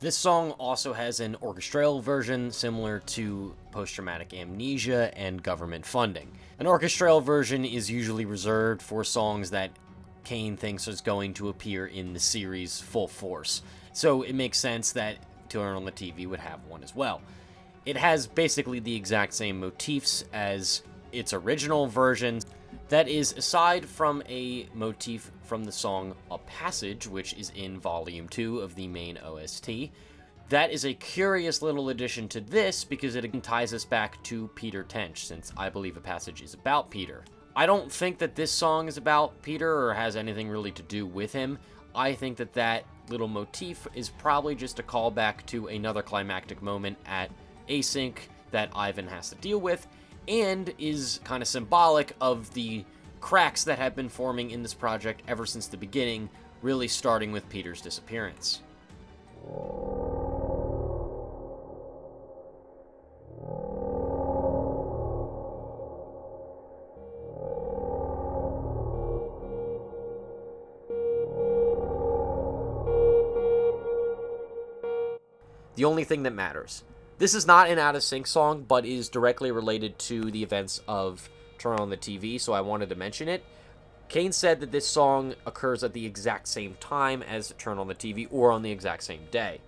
Speaker 1: This song also has an orchestral version similar to post-traumatic amnesia and government funding. An orchestral version is usually reserved for songs that Kane thinks is going to appear in the series full force, so it makes sense that Turn on the TV would have one as well. It has basically the exact same motifs as its original version. That is, aside from a motif from the song A Passage, which is in Volume 2 of the main OST. That is a curious little addition to this because it ties us back to Peter Tench, since I believe A Passage is about Peter. I don't think that this song is about Peter or has anything really to do with him. I think that that little motif is probably just a callback to another climactic moment at Async that Ivan has to deal with, and is kind of symbolic of the cracks that have been forming in this project ever since the beginning, really starting with Peter's disappearance. The Only Thing That Matters. This is not an out of sync song, but is directly related to the events of Turn on the TV, so I wanted to mention it. Kane said that this song occurs at the exact same time as Turn on the TV, or on the exact same day.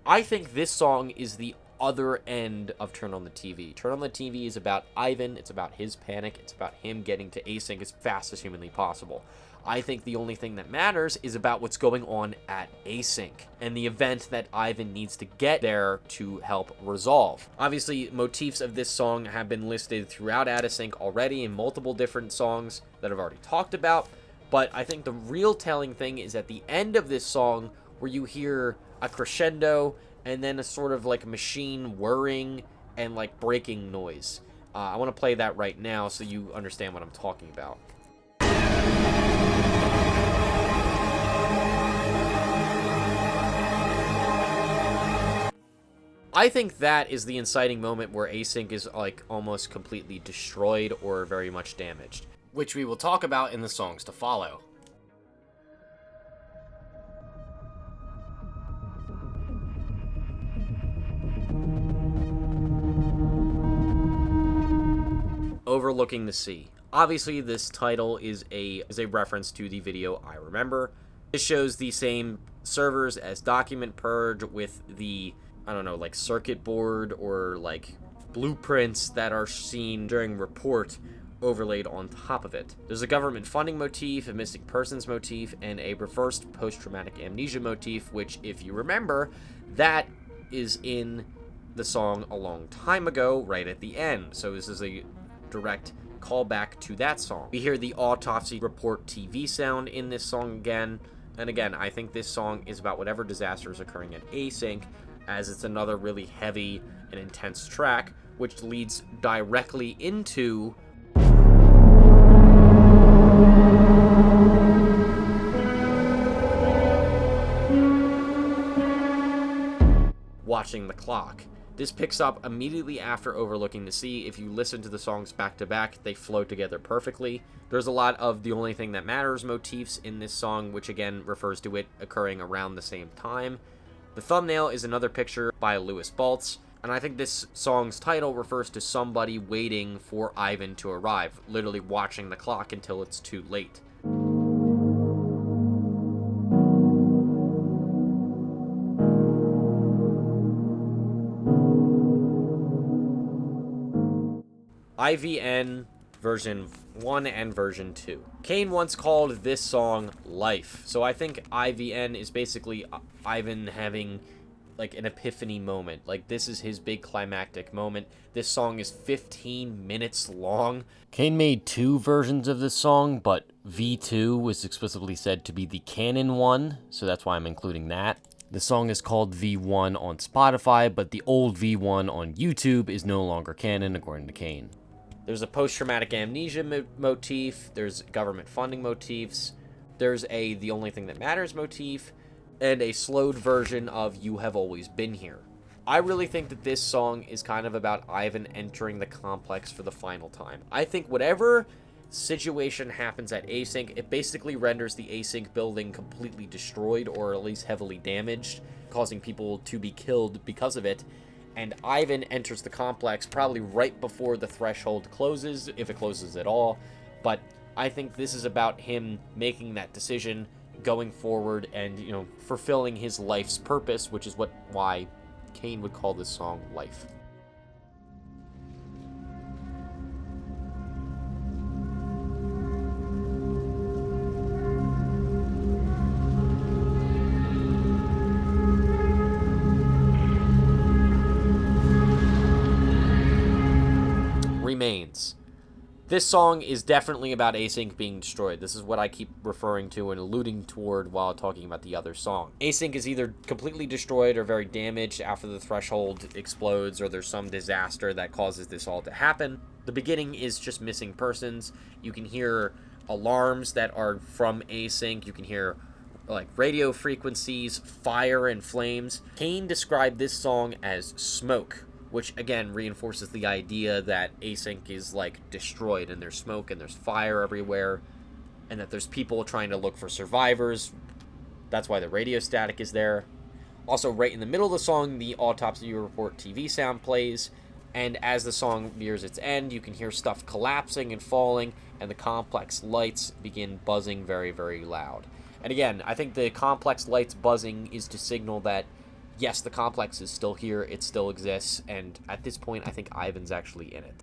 Speaker 1: I think this song is the other end of Turn on the TV. Turn on the TV is about Ivan, it's about his panic, it's about him getting to async as fast as humanly possible. I think The Only Thing That Matters is about what's going on at async and the event that Ivan needs to get there to help resolve. Obviously, motifs of this song have been listed throughout Async already in multiple different songs that I've already talked about, but I think the real telling thing is at the end of this song where you hear a crescendo and then a sort of like machine whirring and like breaking noise. I want to play that right now so you understand what I'm talking about. I think that is the inciting moment where Async is like almost completely destroyed or very much damaged, which we will talk about in the songs to follow. Overlooking the Sea. Obviously, this title is a reference to the video I Remember. This shows the same servers as Document Purge with the, I don't know, like circuit board or like blueprints that are seen during Report overlaid on top of it. There's a government funding motif, a missing persons motif, and a reversed post-traumatic amnesia motif, which, if you remember, that is in the song A Long Time Ago, right at the end. So this is a direct callback to that song. We hear the autopsy report TV sound in this song again. And again, I think this song is about whatever disaster is occurring at Async, as it's another really heavy and intense track, which leads directly into Watching the Clock. This picks up immediately after Overlooking the Sea. If you listen to the songs back to back, they flow together perfectly. There's a lot of The Only Thing That Matters motifs in this song, which again refers to it occurring around the same time. The thumbnail is another picture by Lewis Baltz, and I think this song's title refers to somebody waiting for Ivan to arrive, literally watching the clock until it's too late. IVN version 1 and version 2. Kane once called this song life. So I think IVN is basically Ivan having like an epiphany moment. Like, this is his big climactic moment. This song is 15 minutes long. Kane made 2 versions of this song, but V2 was explicitly said to be the canon one, so that's why I'm including that. The song is called V1 on Spotify, but the old V1 on YouTube is no longer canon, according to Kane. There's a post-traumatic amnesia motif, there's government funding motifs, there's a The Only Thing That Matters motif, and a slowed version of You Have Always Been Here. I really think that this song is kind of about Ivan entering the complex for the final time. I think whatever situation happens at Async, it basically renders the Async building completely destroyed, or at least heavily damaged, causing people to be killed because of it. And Ivan enters the complex probably right before the threshold closes, if it closes at all. But I think this is about him making that decision, going forward, and, you know, fulfilling his life's purpose, which is why Kane would call this song Life. Remains. This song is definitely about Async being destroyed. This is what I keep referring to and alluding toward while talking about the other song. Async is either completely destroyed or very damaged after the threshold explodes, or there's some disaster that causes this all to happen. The beginning is just missing persons. You can hear alarms that are from Async. You can hear like radio frequencies, fire and flames. Kane described this song as smoke, which again reinforces the idea that Async is like destroyed, and there's smoke and there's fire everywhere, and that there's people trying to look for survivors. That's why the radio static is there. Also, right in the middle of the song, the autopsy report TV sound plays, and as the song nears its end, you can hear stuff collapsing and falling, and the complex lights begin buzzing very, very loud. And again, I think the complex lights buzzing is to signal that yes, the complex is still here, it still exists, and at this point, I think Ivan's actually in it.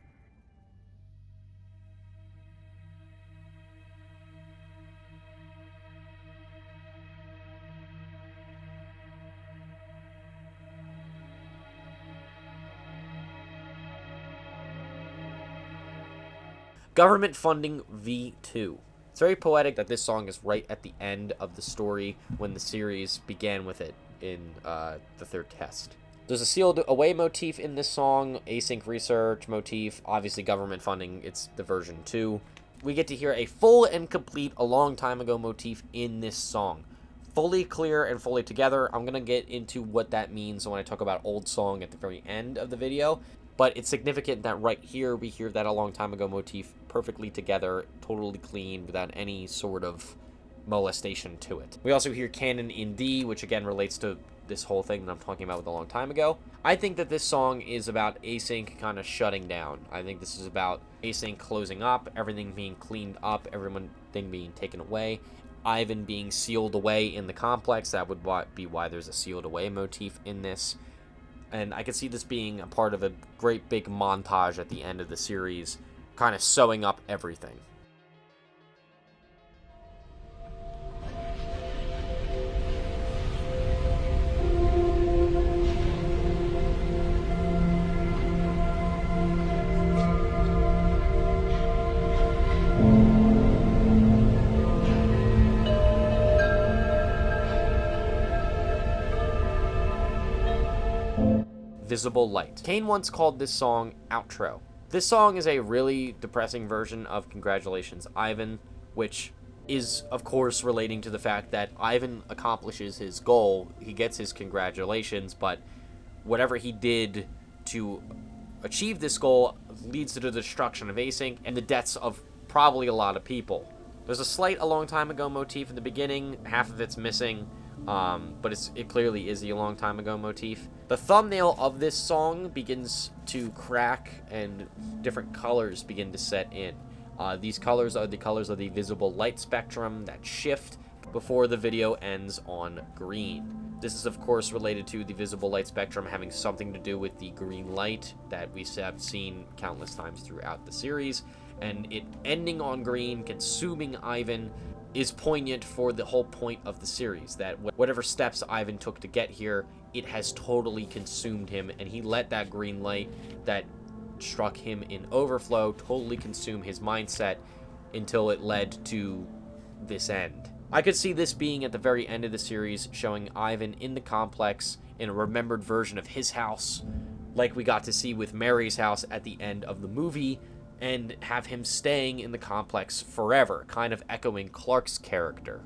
Speaker 1: Government funding V2. It's very poetic that this song is right at the end of the story when the series began with it in the third test. There's a sealed away motif in this song, async research motif, obviously government funding, it's the version 2. We get to hear a full and complete A Long Time Ago motif in this song. Fully clear and fully together. I'm going to get into what that means when I talk about Oldsong at the very end of the video. But it's significant that right here we hear that A Long Time Ago motif perfectly together, totally clean, without any sort of molestation to it. We also hear canon in D, which again relates to this whole thing that I'm talking about with A Long Time Ago. I think that this song is about Async kind of shutting down. I think this is about Async closing up, everything being cleaned up, everything being taken away, Ivan being sealed away in the complex. That would be why there's a sealed away motif in this. And I could see this being a part of a great big montage at the end of the series, kind of sewing up everything. Visible Light. Kane once called this song Outro. This song is a really depressing version of Congratulations, Ivan, which is, of course, relating to the fact that Ivan accomplishes his goal. He gets his congratulations, but whatever he did to achieve this goal leads to the destruction of Async and the deaths of probably a lot of people. There's a slight A Long Time Ago motif in the beginning. Half of it's missing. But it clearly is the A Long Time Ago motif. The thumbnail of this song begins to crack and different colors begin to set in. These colors are the colors of the visible light spectrum that shift before the video ends on green. This is of course related to the visible light spectrum having something to do with the green light that we have seen countless times throughout the series, and it ending on green, consuming Ivan, is poignant for the whole point of the series, that whatever steps Ivan took to get here, it has totally consumed him, and he let that green light that struck him in Overflow totally consume his mindset until it led to this end. I could see this being at the very end of the series, showing Ivan in the complex in a remembered version of his house, like we got to see with Mary's house at the end of the movie, and have him staying in the complex forever, kind of echoing Clark's character.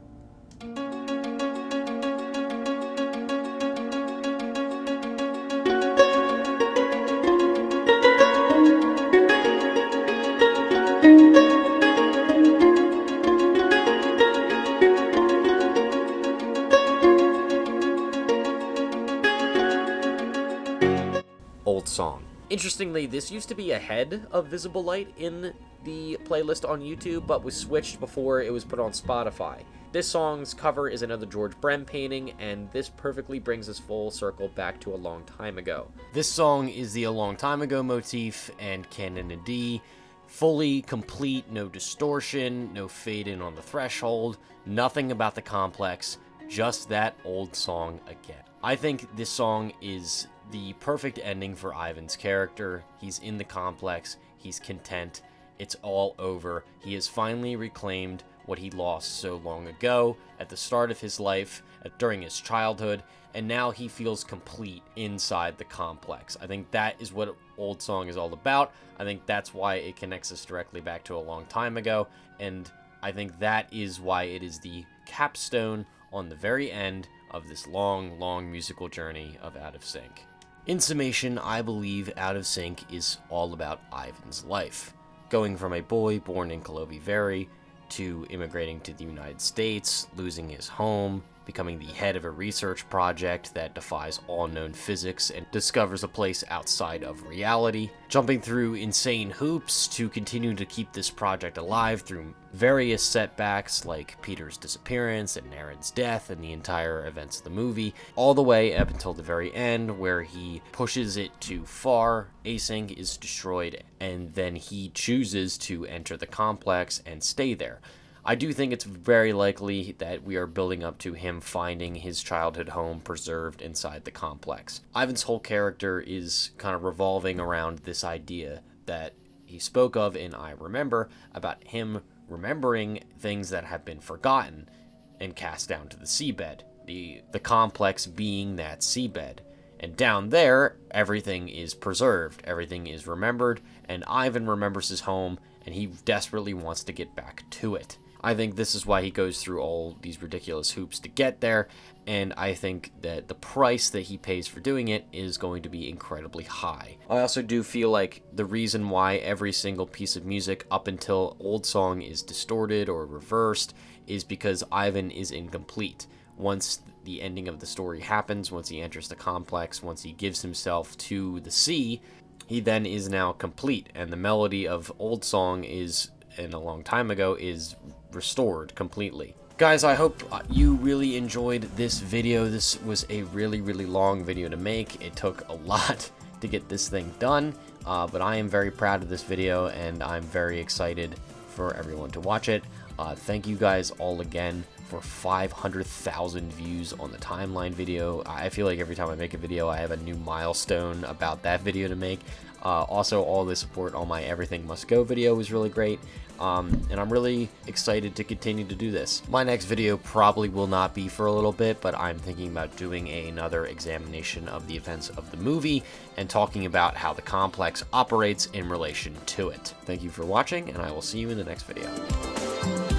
Speaker 1: Oldsong. Interestingly, this used to be ahead of Visible Light in the playlist on YouTube, but was switched before it was put on Spotify. This song's cover is another George Brem painting, and this perfectly brings us full circle back to A Long Time Ago. This song is the A Long Time Ago motif and Canon in D. Fully complete, no distortion, no fade in on the threshold, nothing about the complex, just that old song again. I think this song is the perfect ending for Ivan's character. He's in the complex, he's content, it's all over. He has finally reclaimed what he lost so long ago at the start of his life, during his childhood, and now he feels complete inside the complex. I think that is what Oldsong is all about. I think that's why it connects us directly back to A Long Time Ago, and I think that is why it is the capstone on the very end of this long, long musical journey of Out of Sync. In summation, I believe Out of Sync is all about Ivan's life. Going from a boy born in Karlovy Vary to immigrating to the United States, losing his home, becoming the head of a research project that defies all known physics and discovers a place outside of reality, jumping through insane hoops to continue to keep this project alive through various setbacks like Peter's disappearance and Aaron's death and the entire events of the movie, all the way up until the very end where he pushes it too far, Async is destroyed, and then he chooses to enter the complex and stay there. I do think it's very likely that we are building up to him finding his childhood home preserved inside the complex. Ivan's whole character is kind of revolving around this idea that he spoke of in I Remember, about him remembering things that have been forgotten and cast down to the seabed, the complex being that seabed. And down there, everything is preserved, everything is remembered, and Ivan remembers his home, and he desperately wants to get back to it. I think this is why he goes through all these ridiculous hoops to get there, and I think that the price that he pays for doing it is going to be incredibly high. I also do feel like the reason why every single piece of music up until Oldsong is distorted or reversed is because Ivan is incomplete. Once the ending of the story happens, once he enters the complex, once he gives himself to the sea, he then is now complete, and the melody of Oldsong is, in A Long Time Ago, is restored completely. Guys, I hope you really enjoyed this video. This was a really long video to make. It took a lot to get this thing done, but I am very proud of this video, and I'm very excited for everyone to watch it. Thank you guys all again for 500,000 views on the timeline video. I feel like every time I make a video, I have a new milestone about that video to make. Also, all the support on my Everything Must Go video was really great, and I'm really excited to continue to do this. My next video probably will not be for a little bit, but I'm thinking about doing another examination of the events of the movie and talking about how the complex operates in relation to it. Thank you for watching, and I will see you in the next video.